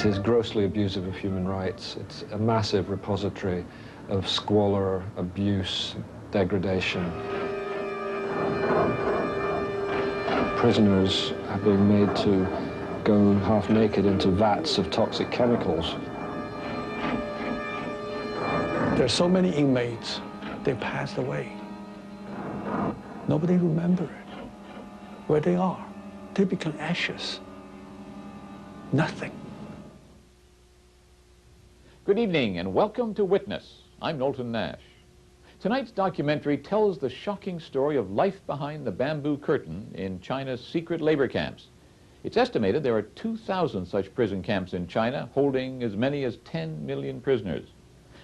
It is grossly abusive of human rights. It's a massive repository of squalor, abuse, degradation. Prisoners are being made to go half naked into vats of toxic chemicals. There are so many inmates, they passed away. Nobody remembers where they are. They become ashes. Nothing. Good evening and welcome to Witness. I'm Knowlton Nash. Tonight's documentary tells the shocking story of life behind the bamboo curtain in China's secret labor camps. It's estimated there are 2,000 such prison camps in China, holding as many as 10 million prisoners.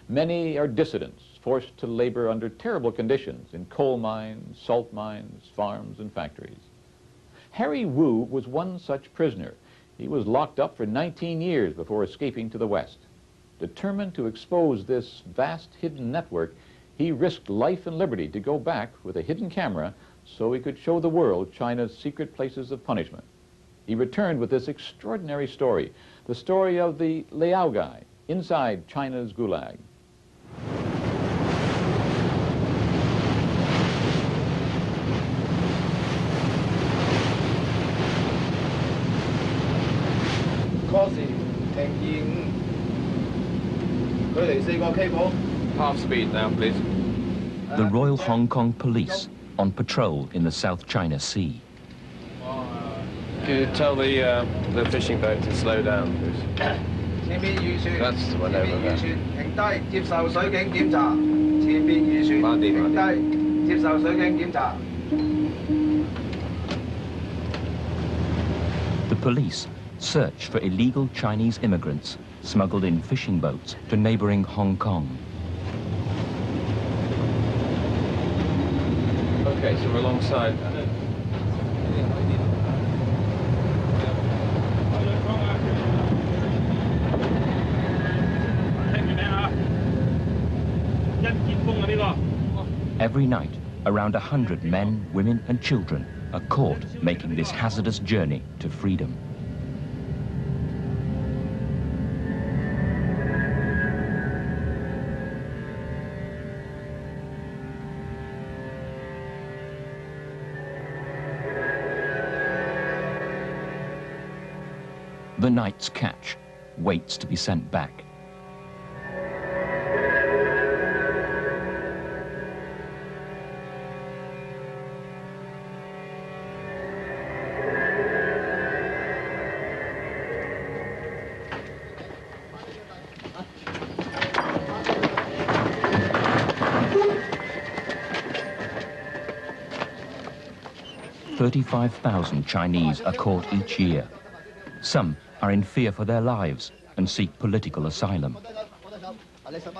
Many are dissidents, forced to labor under terrible conditions in coal mines, salt mines, farms, and factories. Harry Wu was one such prisoner. He was locked up for 19 years before escaping to the West. Determined to expose this vast hidden network, he risked life and liberty to go back with a hidden camera so he could show the world China's secret places of punishment. He returned with this extraordinary story, the story of the Laogai, inside China's Gulag. Half speed now, please. The Royal Hong Kong Police on patrol in the South China Sea. Could you tell the fishing boat to slow down, please? That's the one over there. The police search for illegal Chinese immigrants smuggled in fishing boats to neighboring Hong Kong. Okay, so we're alongside. Every night, around 100 men, women and children are caught making this hazardous journey to freedom. The night's catch waits to be sent back. "35,000 Chinese are caught each year. Some are in fear for their lives and seek political asylum.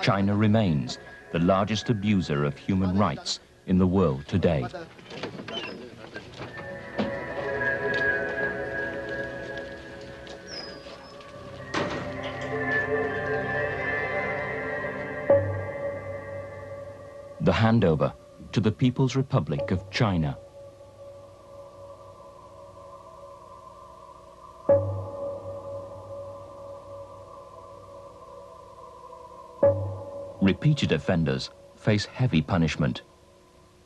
China remains the largest abuser of human rights in the world today. The handover to the People's Republic of China. Repeated offenders face heavy punishment.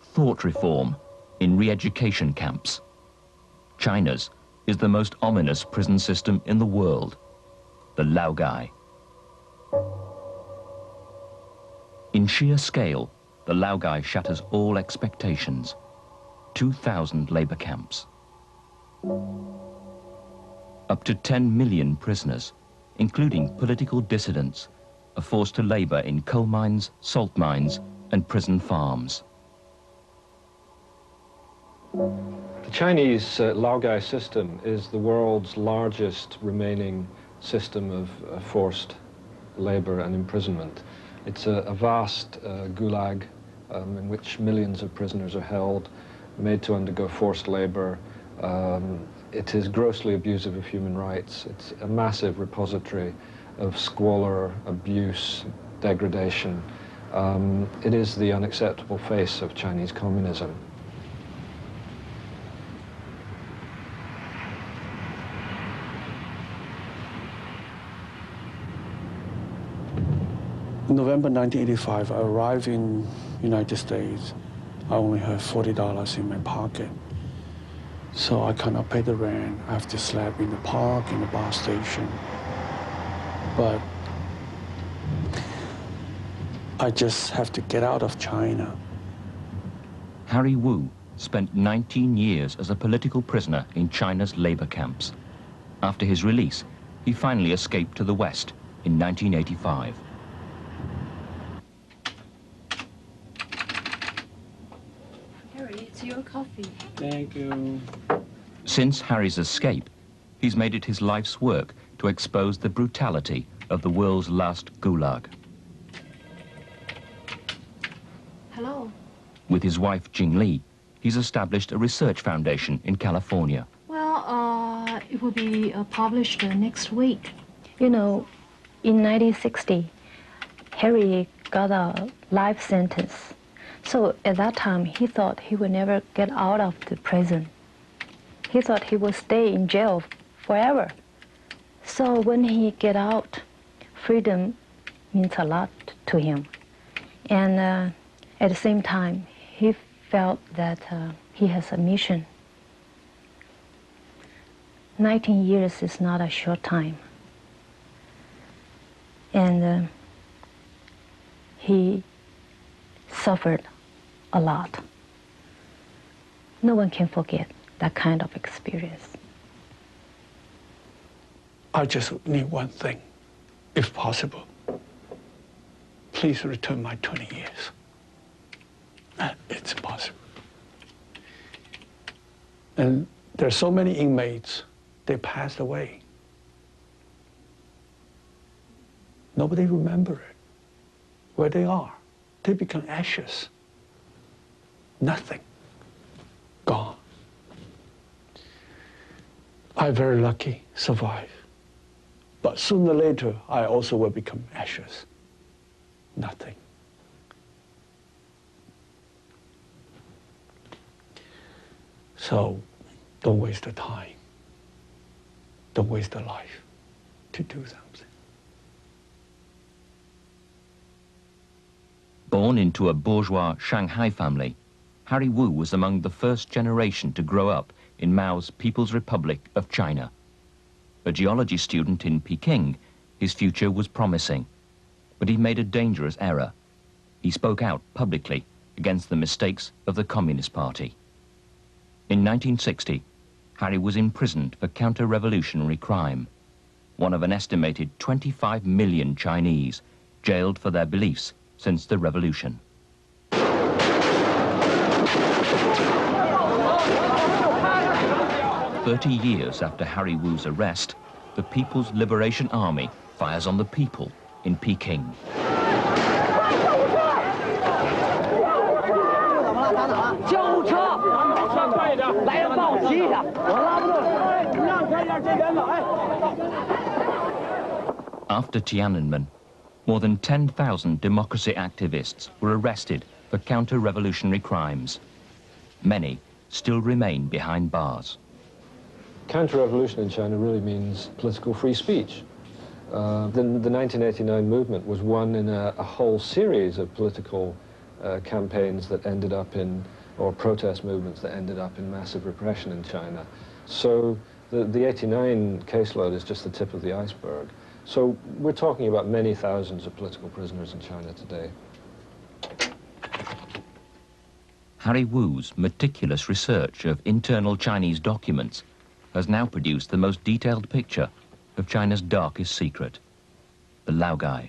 Thought reform in re-education camps. China's is the most ominous prison system in the world, the Laogai. In sheer scale, the Laogai shatters all expectations. 2,000 labor camps. Up to 10 million prisoners, including political dissidents, are forced to labor in coal mines, salt mines, and prison farms. The Chinese Laogai system is the world's largest remaining system of forced labor and imprisonment. It's a vast gulag in which millions of prisoners are held, made to undergo forced labor. It is grossly abusive of human rights. It's a massive repository of squalor, abuse, degradation. It is the unacceptable face of Chinese communism. November 1985, I arrived in United States. I only have $40 in my pocket. So I cannot pay the rent. I have to sleep in the park, in the bus station. But I just have to get out of China. Harry Wu spent 19 years as a political prisoner in China's labor camps. After his release, he finally escaped to the West in 1985. Harry, it's your coffee. Thank you. Since Harry's escape, he's made it his life's work to expose the brutality of the world's last Gulag. Hello. With his wife, Jingli, he's established a research foundation in California. Well, it will be published next week. You know, in 1960, Harry got a life sentence. So at that time, he thought he would never get out of the prison. He thought he would stay in jail forever. So when he get out, freedom means a lot to him. And at the same time, he felt that he has a mission. 19 years is not a short time. And he suffered a lot. No one can forget that kind of experience. I just need one thing, if possible. Please return my 20 years. It's possible. And there are so many inmates, they passed away. Nobody remembers it, where they are. They become ashes. Nothing. Gone. I'm very lucky, survive. But sooner or later, I also will become ashes. Nothing. So don't waste the time. Don't waste the life to do something. Born into a bourgeois Shanghai family, Harry Wu was among the first generation to grow up in Mao's People's Republic of China. A geology student in Peking, his future was promising, but he made a dangerous error. He spoke out publicly against the mistakes of the Communist Party. In 1960, Harry was imprisoned for counter-revolutionary crime, one of an estimated 25 million Chinese jailed for their beliefs since the revolution. 30 years after Harry Wu's arrest, the People's Liberation Army fires on the people in Peking. After Tiananmen, more than 10,000 democracy activists were arrested for counter-revolutionary crimes. Many still remain behind bars. Counter-revolution in China really means political free speech. The 1989 movement was one in a whole series of political campaigns that ended up in, or protest movements that ended up in massive repression in China. So the 89 caseload is just the tip of the iceberg. So we're talking about many thousands of political prisoners in China today. Harry Wu's meticulous research of internal Chinese documents has now produced the most detailed picture of China's darkest secret, the Laogai.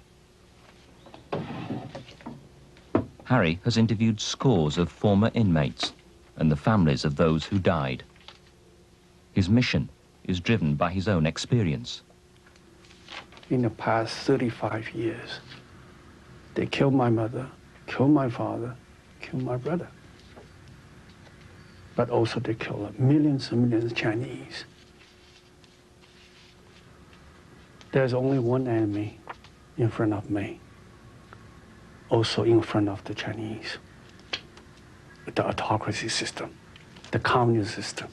Harry has interviewed scores of former inmates and the families of those who died. His mission is driven by his own experience. In the past 35 years, they killed my mother, killed my father, killed my brother. But also they killed millions and millions of Chinese. There's only one enemy in front of me, also in front of the Chinese, the autocracy system, the communist system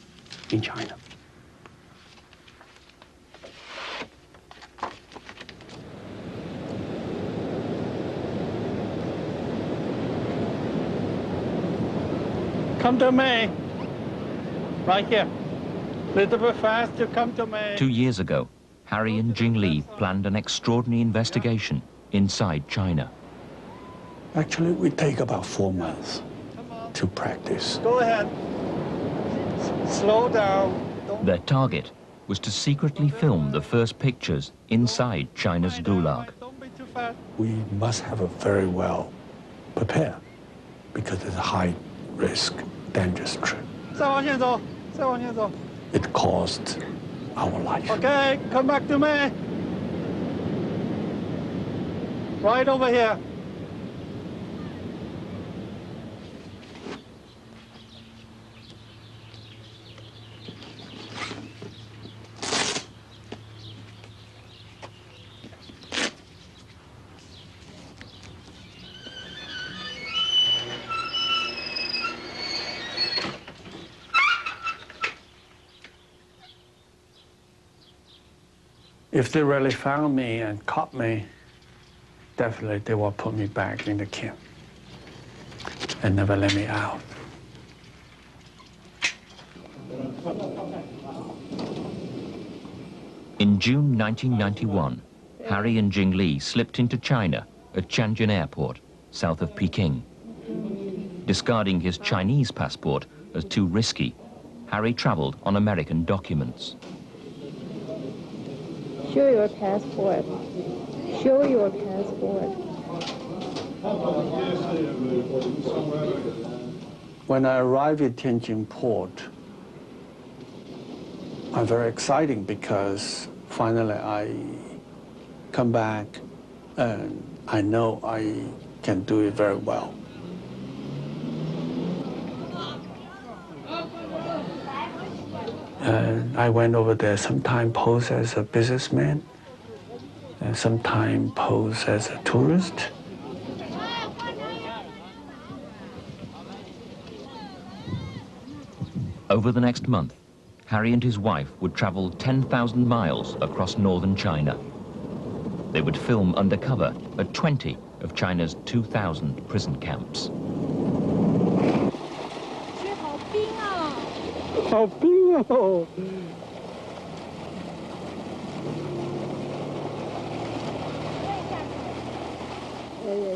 in China. Come to me. Right here. Little bit fast to come to me. 2 years ago, Harry and Jing Li planned an extraordinary investigation inside China. Actually, we take about 4 months to practice. Go ahead. Slow down. Their target was to secretly film the first pictures inside China's Gulag. Don't be too fast. We must have a very well prepared because it's a high risk, dangerous trip. It cost our life. Okay, come back to me. Right over here. If they really found me and caught me, definitely they will put me back in the camp and never let me out. In June 1991, Harry and Jing Li slipped into China at Tiananmen Airport, south of Peking. Discarding his Chinese passport as too risky, Harry traveled on American documents. Show your passport. Show your passport. When I arrived at Tianjin port, I'm very excited because finally I come back and I know I can do it very well. And I went over there, sometimes pose as a businessman, and sometimes pose as a tourist. Over the next month, Harry and his wife would travel 10,000 miles across northern China. They would film undercover at 20 of China's 2,000 prison camps.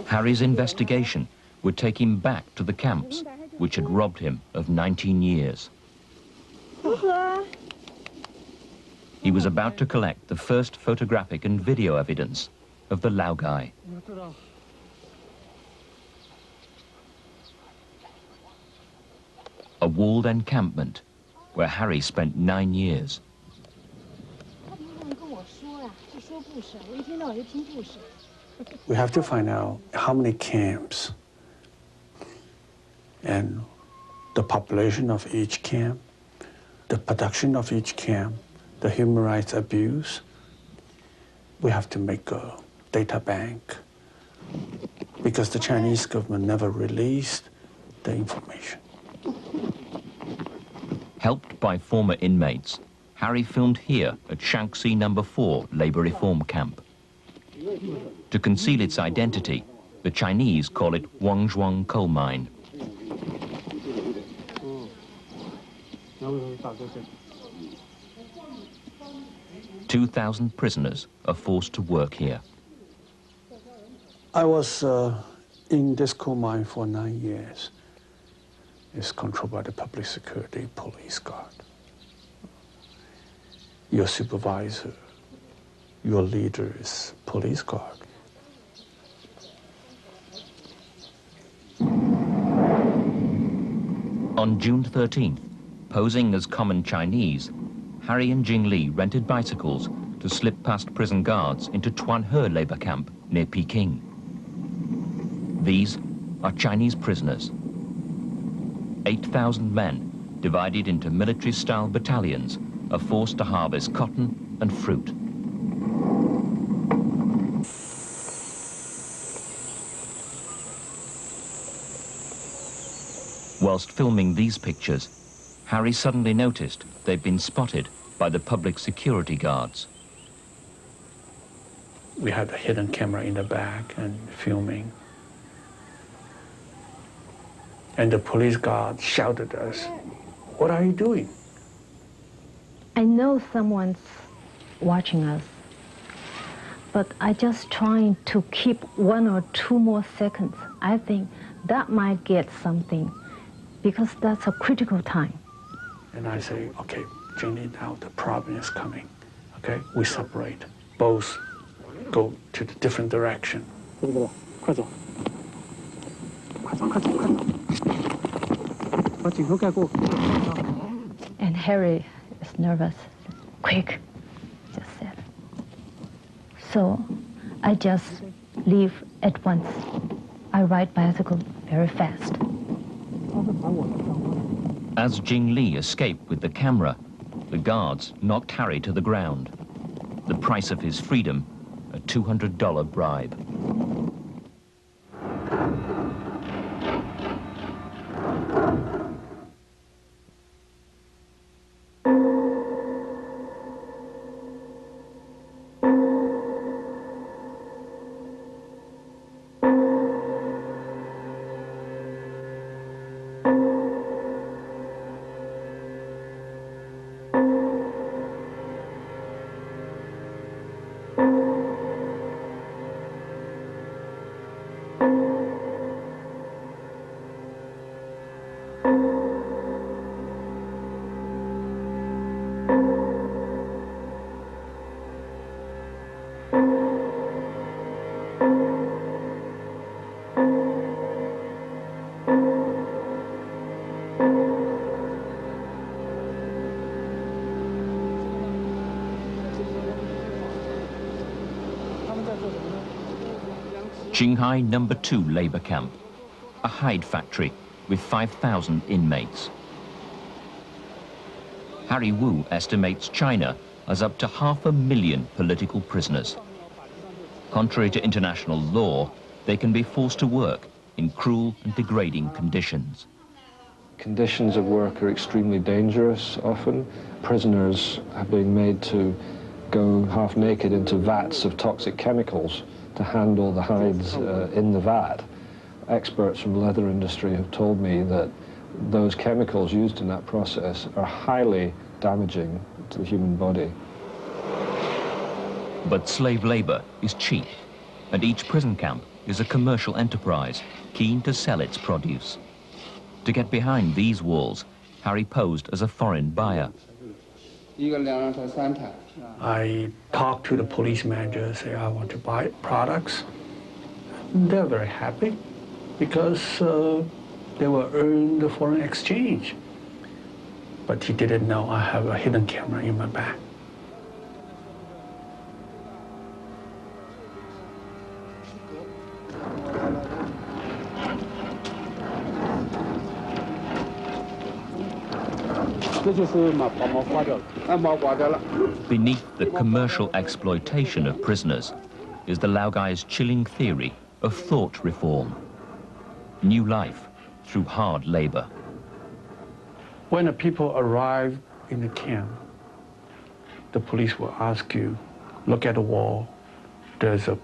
Harry's investigation would take him back to the camps, which had robbed him of 19 years. He was about to collect the first photographic and video evidence of the Laogai. A walled encampment where Harry spent 9 years. We have to find out how many camps and the population of each camp, the production of each camp, the human rights abuse. We have to make a data bank because the Chinese government never released the information. Helped by former inmates, Harry filmed here at Shanxi No. 4 labor reform camp. To conceal its identity, the Chinese call it Wangzhuang coal mine. "2,000 prisoners are forced to work here." I was in this coal mine for 9 years. It's controlled by the public security police guard. Your supervisor, your leader is police guard. On June 13th, posing as common Chinese, Harry and Jing Li rented bicycles to slip past prison guards into Tuanhe labor camp near Peking. These are Chinese prisoners. 8,000 men, divided into military-style battalions, are forced to harvest cotton and fruit. Whilst filming these pictures, Harry suddenly noticed they'd been spotted by the public security guards. We had a hidden camera in the back and filming. And the police guard shouted at us, "What are you doing?" I know someone's watching us, but I just trying to keep 1 or 2 more seconds. I think that might get something, because that's a critical time. And I say, "Okay, Jenny, now the problem is coming. Okay, we separate. Both go to the different direction." And Harry is nervous. "Quick," just said. So I just leave at once. I ride bicycle very fast. As Jing Li escaped with the camera, the guards knocked Harry to the ground. The price of his freedom, a $200 bribe. Qinghai No. 2 labor camp, a hide factory with 5,000 inmates. Harry Wu estimates China has up to 500,000 political prisoners. Contrary to international law, they can be forced to work in cruel and degrading conditions. Conditions of work are extremely dangerous often. Prisoners are being made to go half naked into vats of toxic chemicals to handle the hides in the vat. Experts from the leather industry have told me that those chemicals used in that process are highly damaging to the human body. But slave labor is cheap, and each prison camp is a commercial enterprise keen to sell its produce. To get behind these walls, Harry posed as a foreign buyer. I talk to the police manager, say I want to buy products. They're very happy because they will earn the foreign exchange. But he didn't know I have a hidden camera in my bag. Beneath the commercial exploitation of prisoners is the Laogai's chilling theory of thought reform. New life through hard labor. When the people arrive in the camp, the police will ask you, look at the wall. There's a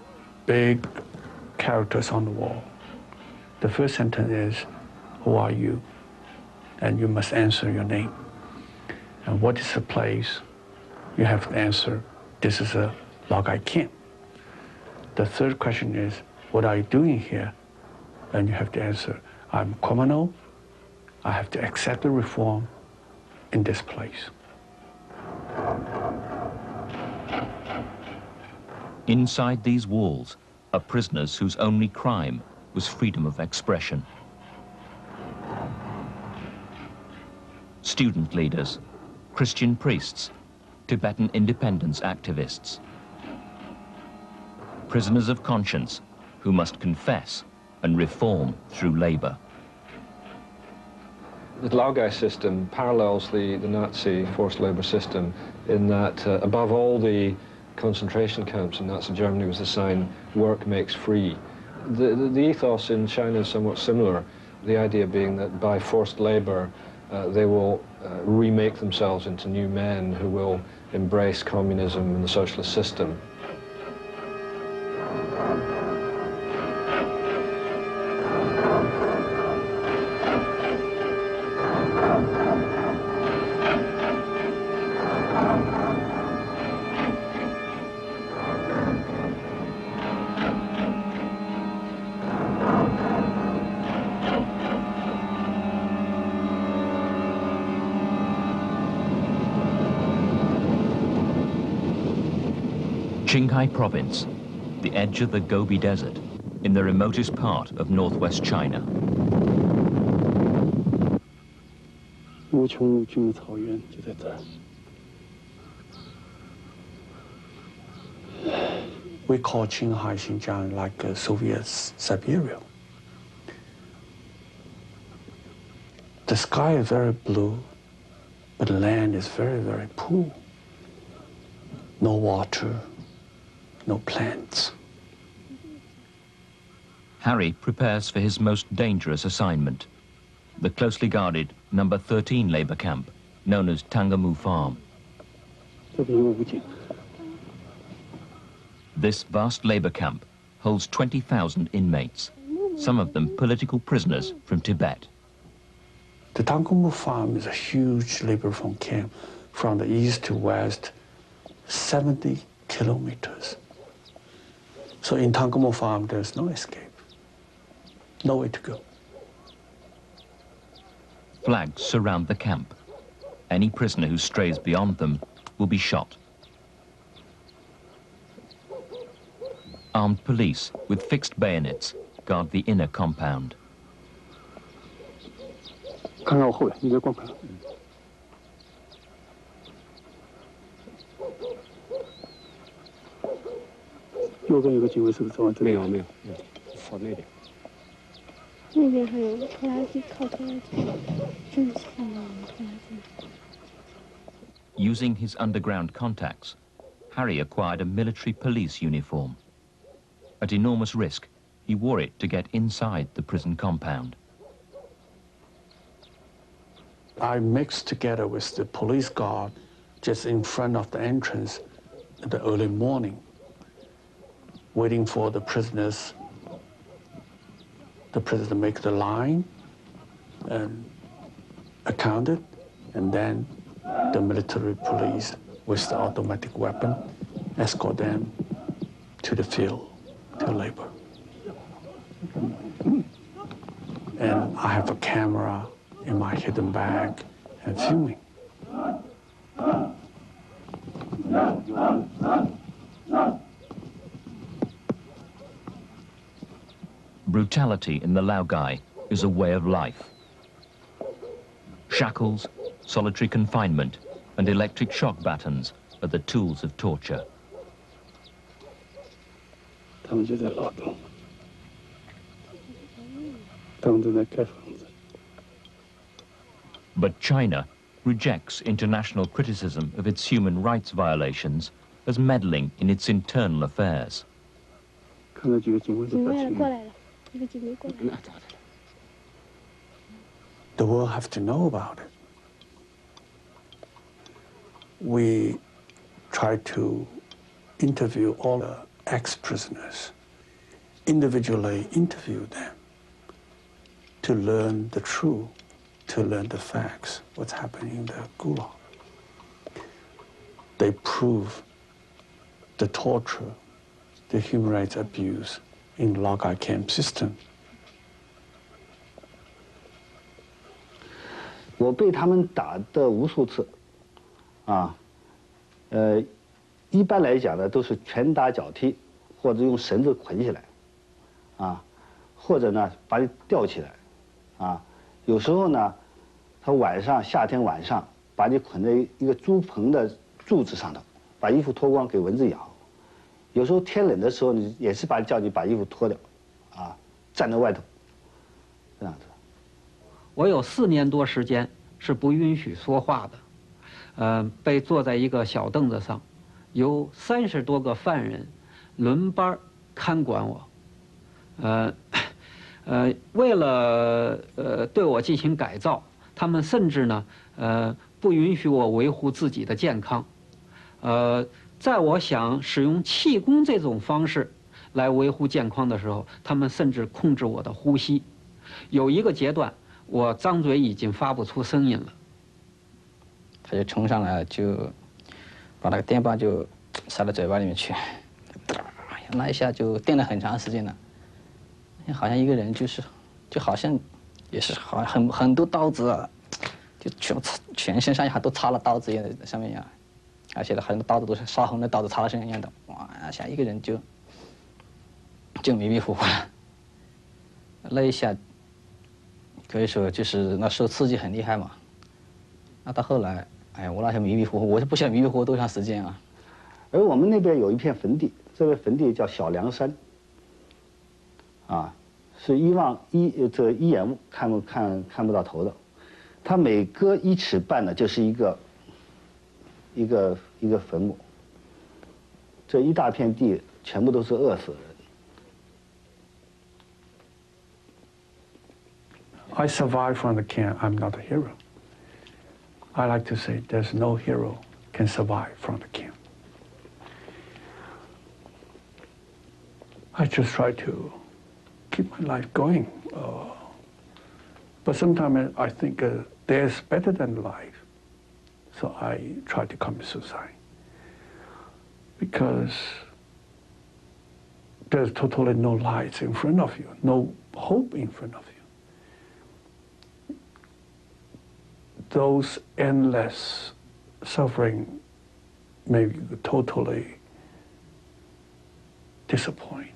big characters on the wall. The first sentence is, who are you? And you must answer your name. And what is the place? You have to answer, this is a Laogai camp. The third question is, what are you doing here? And you have to answer, I'm a criminal. I have to accept the reform in this place. Inside these walls are prisoners whose only crime was freedom of expression. Student leaders, Christian priests, Tibetan independence activists. Prisoners of conscience who must confess and reform through labor. The Laogai system parallels the Nazi forced labor system in that above all the concentration camps in Nazi Germany was the sign, work makes free. The ethos in China is somewhat similar, the idea being that by forced labor they will remake themselves into new men who will embrace communism and the socialist system. Qinghai Province, the edge of the Gobi Desert, in the remotest part of northwest China. 无穷无尽的草原就在这儿。We call Qinghai Xinjiang like Soviet Siberia. The sky is very blue, but the land is very, very poor. No water, no plants. Harry prepares for his most dangerous assignment, the closely guarded number 13 labor camp, known as Tiananmen Farm. This vast labor camp holds 20,000 inmates, some of them political prisoners from Tibet. The Tiananmen Farm is a huge labor farm camp from the east to west, 70 kilometers. So in Tiananmen Farm, there's no escape, nowhere to go. Flags surround the camp. Any prisoner who strays beyond them will be shot. Armed police with fixed bayonets guard the inner compound. 看看我后面，你别光看。右边有个警卫，是不是走完这里？没有，没有，放那边。那边还有拖拉机，靠拖拉机，真是看到了拖拉机。 Using his underground contacts, Harry acquired a military police uniform. At enormous risk, he wore it to get inside the prison compound. I mixed together with the police guard just in front of the entrance in the early morning, waiting for the prisoners. The prisoner make the line and accounted, and then the military police with the automatic weapon escort them to the field to labor. And I have a camera in my hidden bag and filming. Brutality in the Laogai is a way of life. Shackles, solitary confinement, and electric shock batons are the tools of torture. 他们就在劳动，他们正在盖房子。 But China rejects international criticism of its human rights violations as meddling in its internal affairs. 看到几个警卫都表情。过来了，一个警卫过来了。 The world have to know about it. We try to interview all the ex-prisoners, individually interview them to learn the truth, to learn the facts, what's happening in the Gulag. They prove the torture, the human rights abuse in Laogai camp system. 我被他们打的无数次，一般来讲呢，都是拳打脚踢，或者用绳子捆起来，或者呢把你吊起来，有时候呢，他夏天晚上把你捆在一个猪棚的柱子上头，把衣服脱光给蚊子咬，有时候天冷的时候，也是叫你把衣服脱掉，站在外头，这样子。 我有4年多时间是不允许说话的，被坐在一个小凳子上，由30多个犯人轮班看管我，为了对我进行改造，他们甚至呢不允许我维护自己的健康，在我想使用气功这种方式来维护健康的时候，他们甚至控制我的呼吸，有一个阶段。 我张嘴已经发不出声音了，他就冲上来，就把那个电棒就塞到嘴巴里面去，那一下就电了很长时间了，好像一个人就好像也是好像很多刀子啊，就全身上下都插了刀子一样在上面一样，而且很多刀子都是烧红的刀子插到身上一样的，哇，下一个人就迷迷糊糊了。那一下可以说就是那受刺激很厉害嘛。那到后来，哎呀，我那些迷迷糊糊，我是不晓得迷迷糊糊多长时间啊。而我们那边有一片坟地，这个坟地叫小梁山，啊，是一眼看不到头的，它每隔1尺半呢就是一个坟墓，这一大片地全部都是饿死的人。I survived from the camp. I'm not a hero. I like to say there's no hero can survive from the camp. I just try to keep my life going. But sometimes I think there's better than life. So I try to commit suicide. Because there's totally no light in front of you, no hope in front of you. Those endless suffering make you totally disappointed.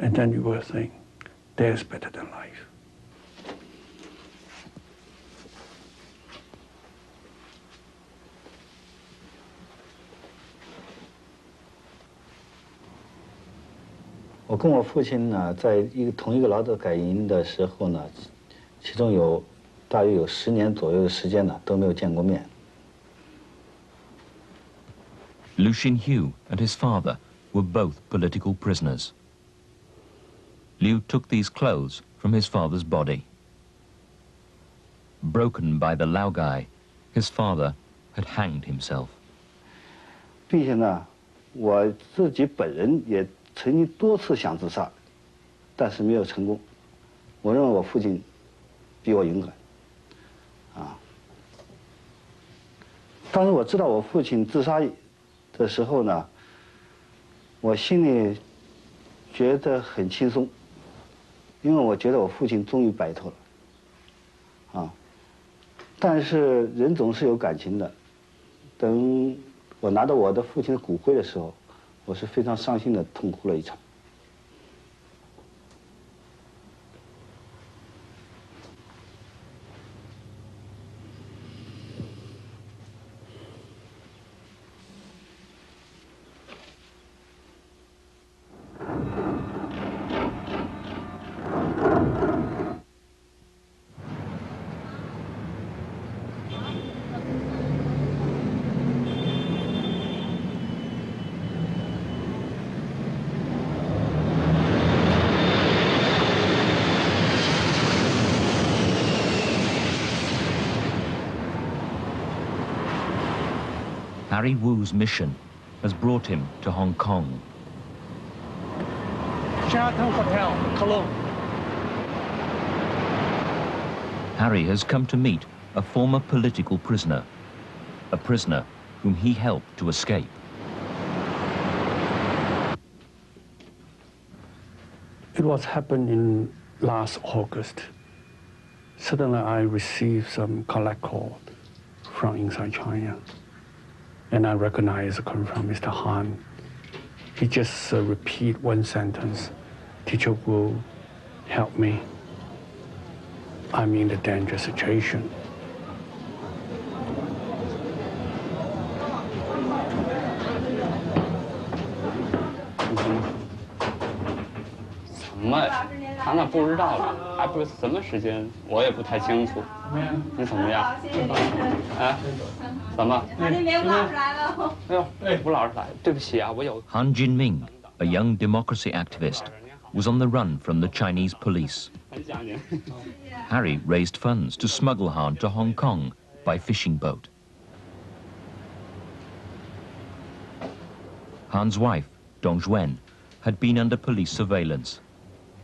And then you will think, there's better than life. 我跟我父亲呢，在同一个劳动改营的时候呢，其中大约有10年左右的时间呢，都没有见过面。Liu Xinhu and his father were both political prisoners. Liu took these clothes from his father's body. Broken by the Laogai, his father had hanged himself. 并且呢，我自己本人也曾经多次想自杀，但是没有成功。我认为我父亲比我勇敢，啊。当时我知道我父亲自杀的时候呢，我心里觉得很轻松，因为我觉得我父亲终于摆脱了，啊。但是人总是有感情的，等我拿到我的父亲的骨灰的时候，我是非常伤心的，痛哭了一场。Harry Wu's mission has brought him to Hong Kong. Sheraton Hotel, Cologne. Harry has come to meet a former political prisoner, a prisoner whom he helped to escape. It was happening last August. Suddenly I received some collect call from inside China. And I recognize it coming from Mr. Han. He just repeat one sentence, "Teacher Wu, help me. I'm in a dangerous situation." 什么？他那不知道了，还不是什么时间，我也不太清楚。你怎么样？啊？怎么？今天吴老师来了。哎呦，吴老师来，对不起啊，我有。Han Jinming, a young democracy activist, was on the run from the Chinese police. Harry raised funds to smuggle Han to Hong Kong by fishing boat. Han's wife, Dong Zhuan, had been under police surveillance,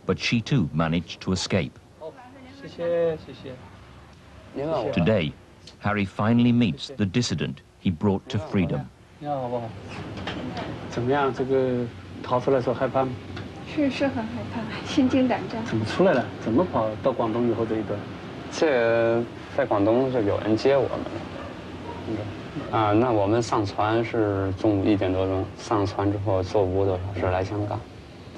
but she too managed to escape. Today, Harry finally meets the dissident he brought to freedom. 怎么样？这个逃出来时候害怕吗？是很害怕，心惊胆战。怎么出来了？怎么跑到广东以后这一段？这在广东就有人接我们。那我们上船是中午1点多钟，上船之后坐5个多小时来香港，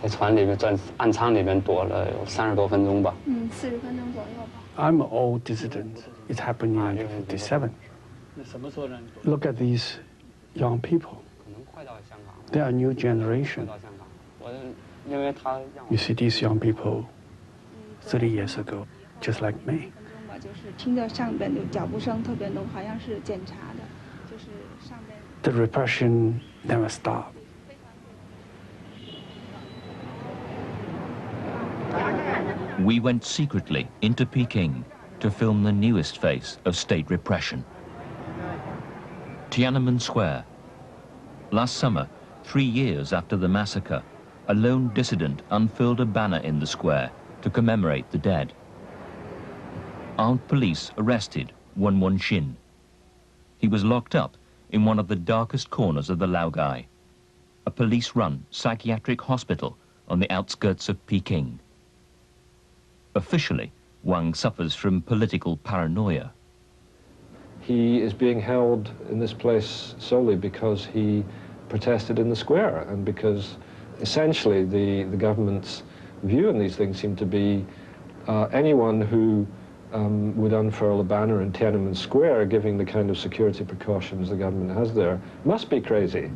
在船里面在岸舱里面躲了有30多分钟吧。40分钟左右吧。I'm an old dissident. It happened in 1957. Look at these young people. They are a new generation. You see these young people 30 years ago, just like me. 就是听着上边的脚步声特别浓，好像是检查的，就是上边。The repression never stopped. We went secretly into Peking to film the newest face of state repression. Tiananmen Square. Last summer, 3 years after the massacre, a lone dissident unfurled a banner in the square to commemorate the dead. Armed police arrested Wen Wenxin. He was locked up in one of the darkest corners of the Laogai, a police-run psychiatric hospital on the outskirts of Peking. Officially, Wang suffers from political paranoia. He is being held in this place solely because he protested in the square and because essentially the government's view on these things seemed to be anyone who would unfurl a banner in Tiananmen Square, giving the kind of security precautions the government has there, must be crazy.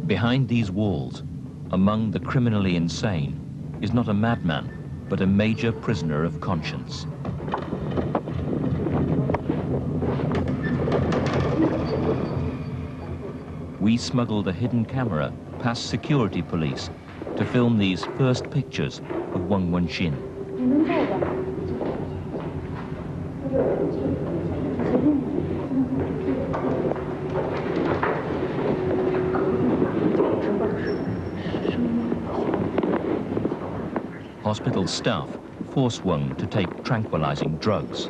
Behind these walls, among the criminally insane, is not a madman, but a major prisoner of conscience. We smuggled a hidden camera past security police to film these first pictures of Wen Wenxin. Hospital staff force Wang to take tranquilizing drugs.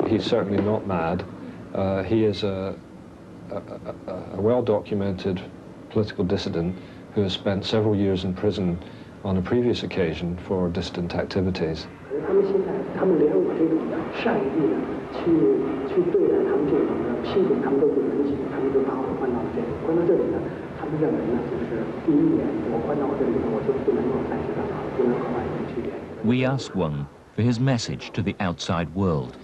He's certainly not mad. He is a well-documented political dissident who has spent several years in prison on a previous occasion for dissident activities. We asked Wang for his message to the outside world.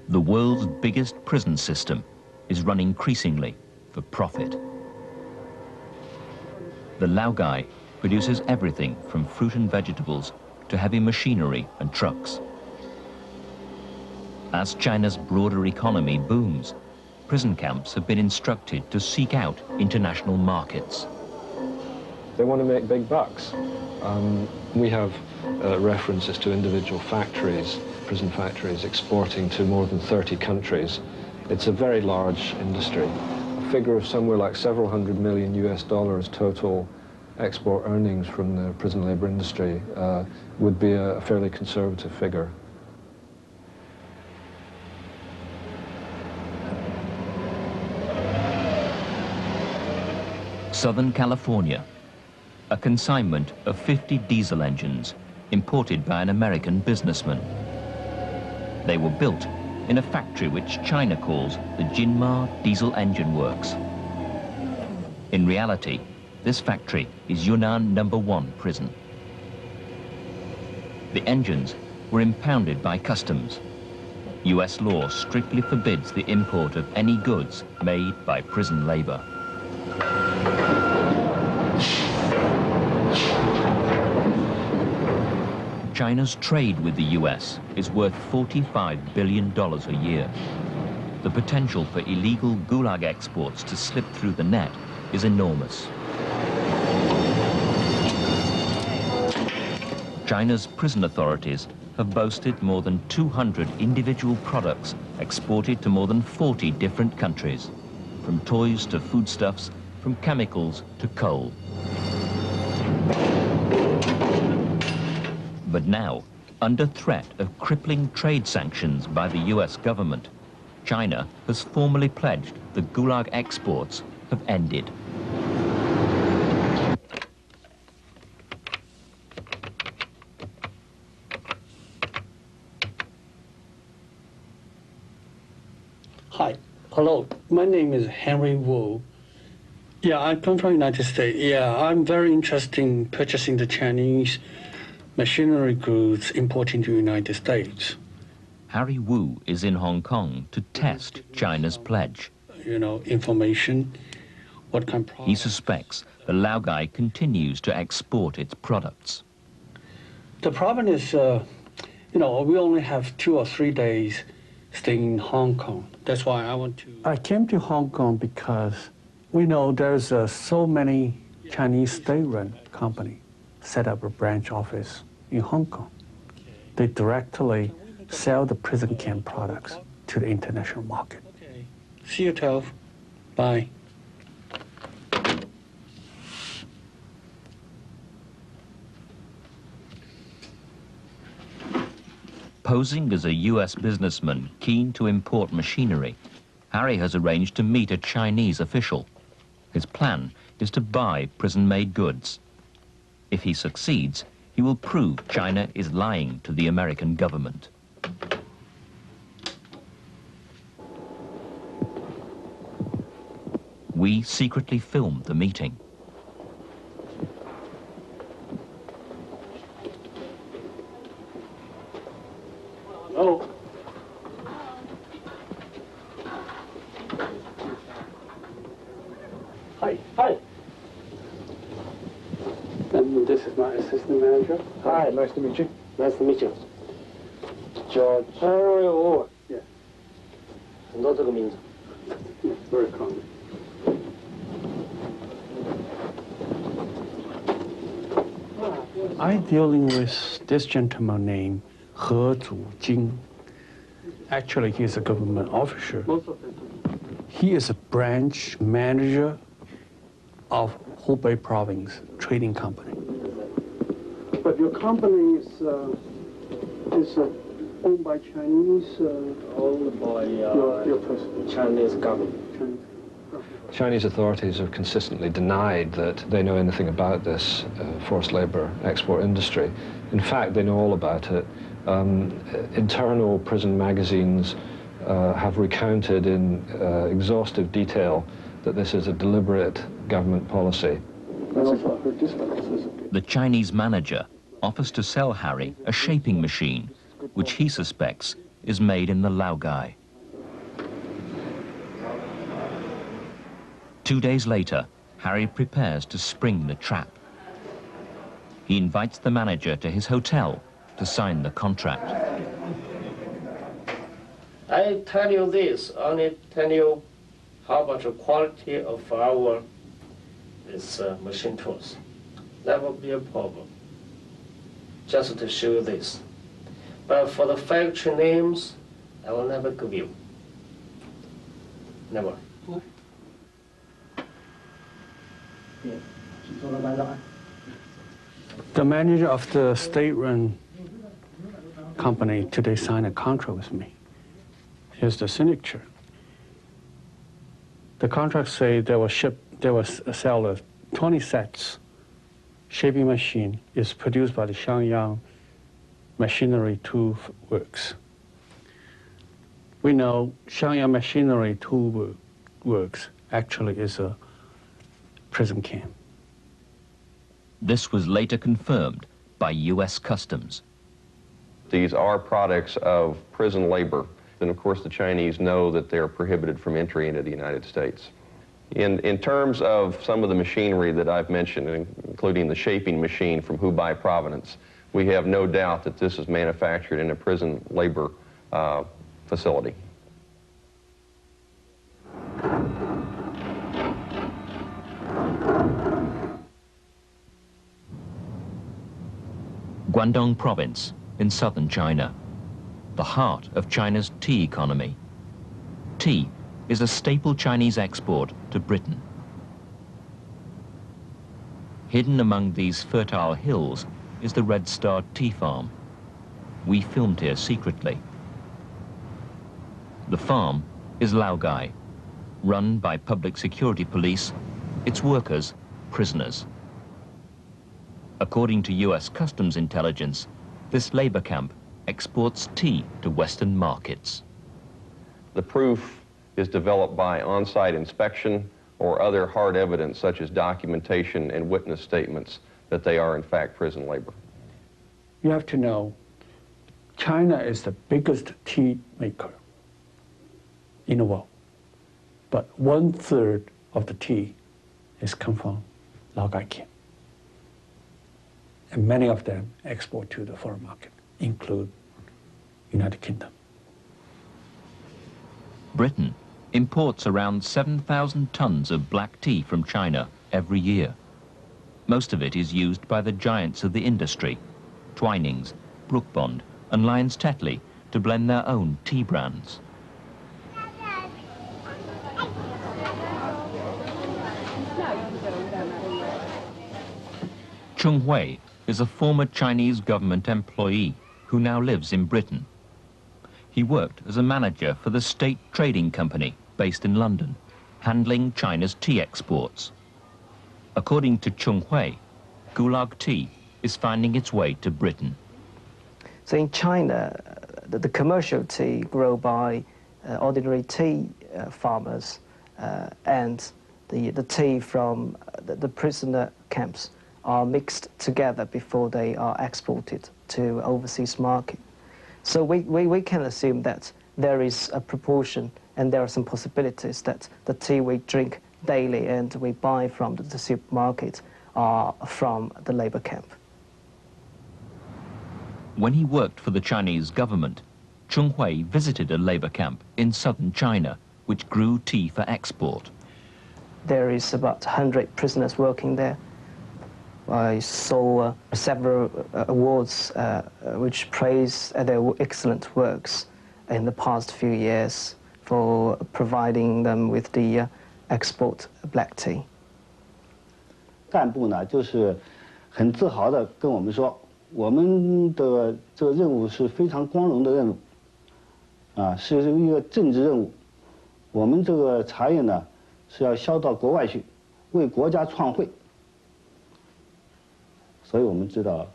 The world's biggest prison system is run increasingly for profit. The Laogai produces everything from fruit and vegetables to heavy machinery and trucks. As China's broader economy booms, prison camps have been instructed to seek out international markets. They want to make big bucks. We have references to individual factories, prison factories, exporting to more than 30 countries. It's a very large industry. A figure of somewhere like several $100 million US total export earnings from the prison labor industry would be a fairly conservative figure. Southern California, a consignment of 50 diesel engines imported by an American businessman. They were built in a factory which China calls the Jinma Diesel Engine Works. In reality, this factory is Yunnan No. 1 prison. The engines were impounded by customs. US law strictly forbids the import of any goods made by prison labor. China's trade with the US is worth $45 billion a year. The potential for illegal Gulag exports to slip through the net is enormous. China's prison authorities have boasted more than 200 individual products exported to more than 40 different countries, from toys to foodstuffs, from chemicals to coal. But now, under threat of crippling trade sanctions by the US government, China has formally pledged the Gulag exports have ended. Hi, hello, my name is Henry Wu. Yeah, I come from the United States. Yeah, I'm very interested in purchasing the Chinese machinery goods importing to the United States. Harry Wu is in Hong Kong to test China's pledge. You know, information, what kind of products. He suspects the Laogai continues to export its products. The problem is, you know, we only have 2 or 3 days staying in Hong Kong. That's why I want to... I came to Hong Kong because we know there's so many Chinese state-run company set up a branch office in Hong Kong. They directly sell the prison camp products to the international market. Okay. See you, 12. Bye. Posing as a US businessman keen to import machinery, Harry has arranged to meet a Chinese official. His plan is to buy prison-made goods. If he succeeds, he will prove China is lying to the American government. We secretly filmed the meeting. Oh. Hi. Hi. And this is my assistant manager. Hi, nice to meet you. Nice to meet you. George. Oh, yeah. 很多这个名字。 Very common. I'm dealing with this gentleman named He Zujing. Actually, he's a government officer. He is a branch manager of Qinghai Province trading company. But your company is owned by Chinese? Owned by your person. Chinese government. Chinese authorities have consistently denied that they know anything about this forced labor export industry. In fact, they know all about it. Internal prison magazines have recounted in exhaustive detail that this is a deliberate government policy. The Chinese manager offers to sell Harry a shaping machine, which he suspects is made in the Laogai. 2 days later, Harry prepares to spring the trap. He invites the manager to his hotel to sign the contract. I tell you this, only tell you how much the quality of our machine tools. That will be a problem, just to show you this. But for the factory names, I will never give you. Never. The manager of the state-run company today signed a contract with me. Here's the signature. The contract says they will sell 20 sets. Shaping machine is produced by the Xiangyang Machinery Tool Works. We know Xiangyang Machinery Tool Works actually is a prison camp. This was later confirmed by US Customs. These are products of prison labor. then of course the Chinese know that they're prohibited from entry into the United States. In terms of some of the machinery that I've mentioned, including the shaping machine from Hubei Province, we have no doubt that this is manufactured in a prison labor facility. Guangdong Province in southern China, the heart of China's tea economy. Tea is a staple Chinese export to Britain. Hidden among these fertile hills is the Red Star Tea Farm. We filmed here secretly. The farm is Laogai, run by public security police, its workers prisoners. According to US Customs intelligence, this labor camp exports tea to Western markets. The proof is developed by on-site inspection or other hard evidence such as documentation and witness statements that they are in fact prison labor. You have to know, China is the biggest tea maker in the world, but 1/3 of the tea is come from Laogai camp. And many of them export to the foreign market, include United Kingdom. Britain imports around 7,000 tons of black tea from China every year. Most of it is used by the giants of the industry, Twinings, Brook Bond and Lyons Tetley, to blend their own tea brands. Qinghai is a former Chinese government employee who now lives in Britain. He worked as a manager for the State Trading Company based in London, handling China's tea exports. According to Qinghai, Gulag tea is finding its way to Britain. So in China, the commercial tea grown by ordinary tea farmers and the tea from the prisoner camps are mixed together before they are exported to overseas market. So we can assume that there is a proportion and there are some possibilities that the tea we drink daily and we buy from the supermarket are from the labor camp. When he worked for the Chinese government, Qinghai visited a labor camp in southern China, which grew tea for export. There is about 100 prisoners working there. I saw several awards which praise their excellent works in the past few years for providing them with the export black tea. 干部呢，就是很自豪地跟我们说，我们的这个任务是非常光荣的任务，是一个政治任务。我们这个茶叶呢，是要销到国外去，为国家创汇。 所以我们知道，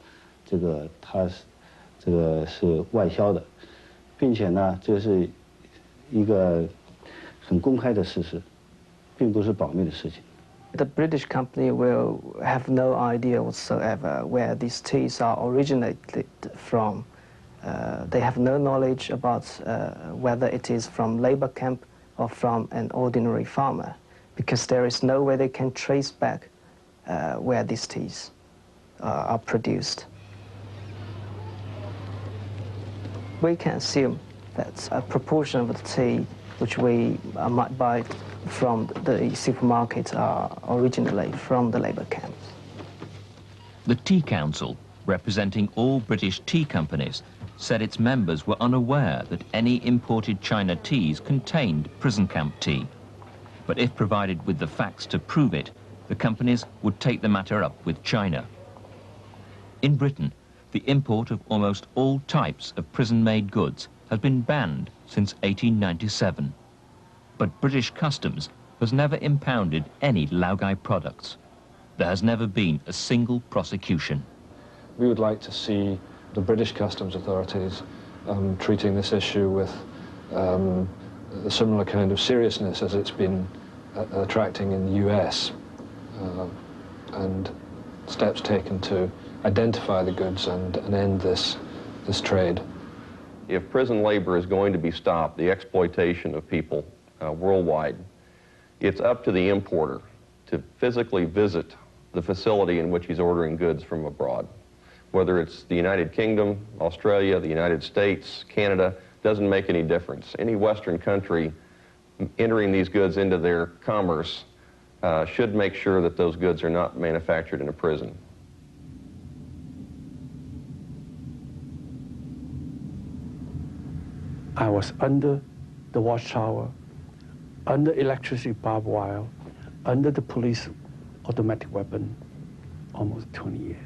它是外销的，并且呢，这是一个很公开的事实，并不是保密的事情。 The British company will have no idea whatsoever where these teas are originated from. They have no knowledge about whether it is from labor camp or from an ordinary farmer, because there is no way they can trace back where these teas are produced. We can assume that a proportion of the tea which we might buy from the supermarket are originally from the labor camps. The Tea Council, representing all British tea companies, said its members were unaware that any imported China teas contained prison camp tea. But if provided with the facts to prove it, the companies would take the matter up with China. In Britain, the import of almost all types of prison-made goods has been banned since 1897. But British Customs has never impounded any Laogai products. There has never been a single prosecution. We would like to see the British Customs authorities treating this issue with a similar kind of seriousness as it's been attracting in the US, and steps taken to identify the goods and end this trade. if prison labor is going to be stopped, the exploitation of people worldwide, it's up to the importer to physically visit the facility in which he's ordering goods from abroad. Whether it's the United Kingdom, Australia, the United States, Canada, doesn't make any difference. Any Western country entering these goods into their commerce should make sure that those goods are not manufactured in a prison. I was under the watchtower, under electricity barbed wire, under the police automatic weapon, almost 20 years.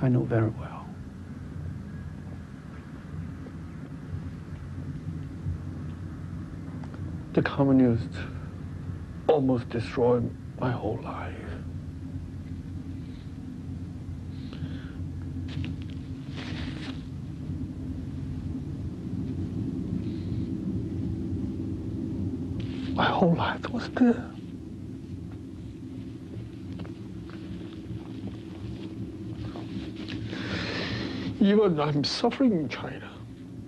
I know very well. The communists almost destroyed my whole life. My whole life was there. Even I'm suffering in China,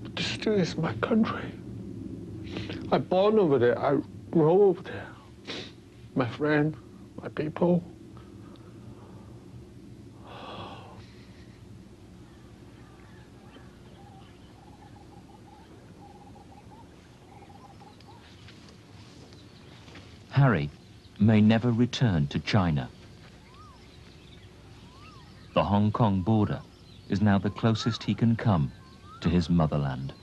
but this still is my country. I born over there, I grew over there. My friend, my people. Harry may never return to China. The Hong Kong border is now the closest he can come to his motherland.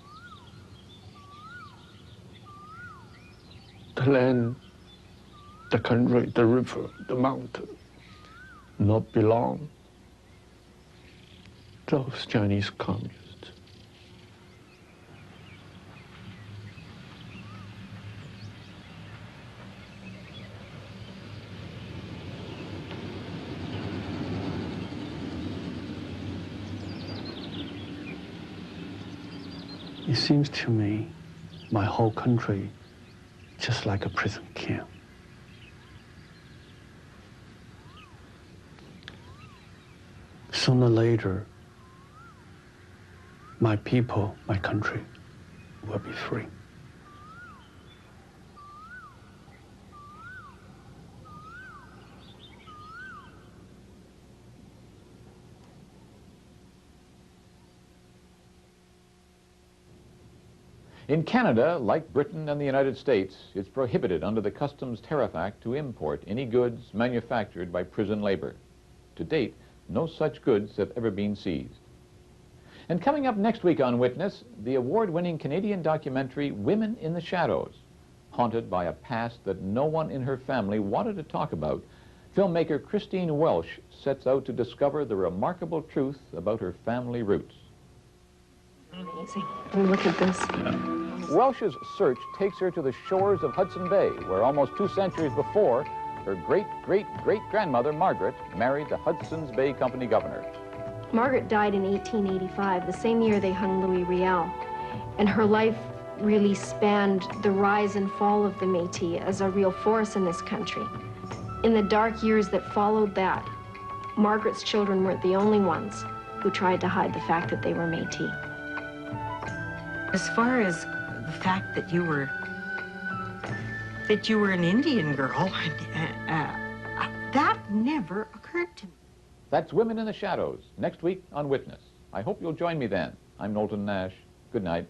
The land, the country, the river, the mountain, not belong to those Chinese communists. It seems to me my whole country just like a prison camp. Sooner or later, my people, my country will be free. In Canada, like Britain and the United States, it's prohibited under the Customs Tariff Act to import any goods manufactured by prison labor. To date, no such goods have ever been seized. And coming up next week on Witness, the award-winning Canadian documentary Women in the Shadows. Haunted by a past that no one in her family wanted to talk about, filmmaker Christine Welsh sets out to discover the remarkable truth about her family roots. Amazing. Look at this. Welsh's search takes her to the shores of Hudson Bay, where almost 2 centuries before, her great-great-great-grandmother, Margaret, married the Hudson's Bay Company governor. Margaret died in 1885, the same year they hung Louis Riel. And her life really spanned the rise and fall of the Métis as a real force in this country. In the dark years that followed that, Margaret's children weren't the only ones who tried to hide the fact that they were Métis. As far as the fact that you were an Indian girl, that never occurred to me. That's Women in the Shadows, next week on Witness. I hope you'll join me then. I'm Knowlton Nash. Good night.